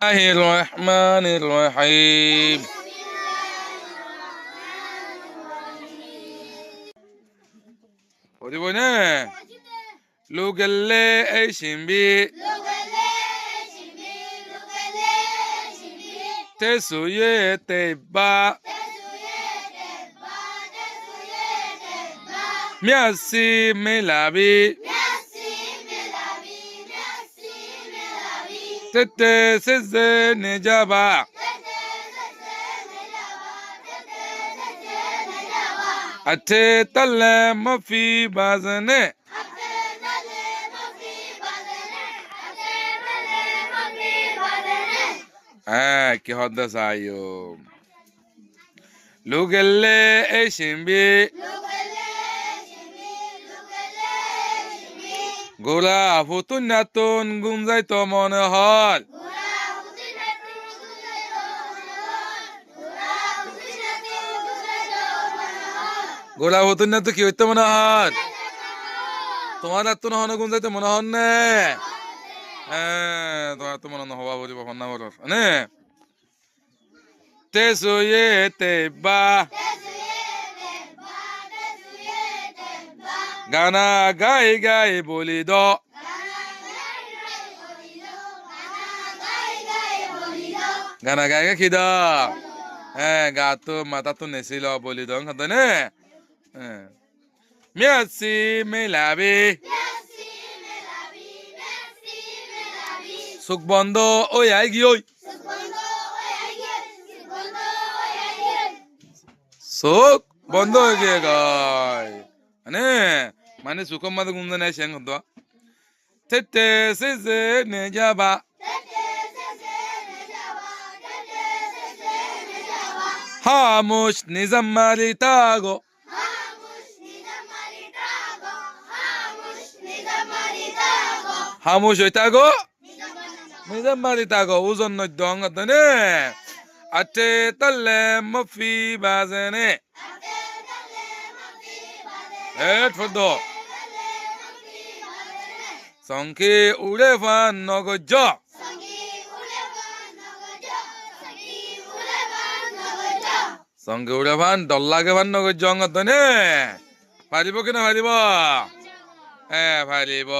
الرحمن الرحيم 어디보네 루겔레 에이신비 테수예 테바 Merci Melabi Tete Seze Nejaba Ate Tale Mafi Bazane কি হদ্দাস আয়ো লুগেলে এশিম্বি গোলা ফুতুন নাতুন গুঞ্জাই তো মনে হল গোলা ফুতুন নাতু কি হইতে মনে হল তোমার তো নহন গুঞ্জাইতে মনে হন নে তোমার তো মনে হবা বলিব হন্না বল নে তেসুয়ে তেবা গানা গাই গাই বলি দ গানা গাই গাই খিদা গা তো মাথা তো নেছিল বলি দং খাতে নে Merci Melabi সুখ বন্ধ ওই আই গি ওই সুখ বন্ধ হয়ে গিয়ে গায় মানে সুখম মাদে গুঞ্জা নাই শেং হতো তেতে সেজে নে যাবা হামুশ নিজাম মারি তাগো হামুশ হই তাগো নিজাম মারি তাগো ওজন নয় দং হতো নে আতে তালে মফি বাজেনে ফদ সংকে উড়ে ফান নগজ সংকে উড়ে ফান ডল্লাকে ফান নগজ নে পারিব কিনা পারিব পারিব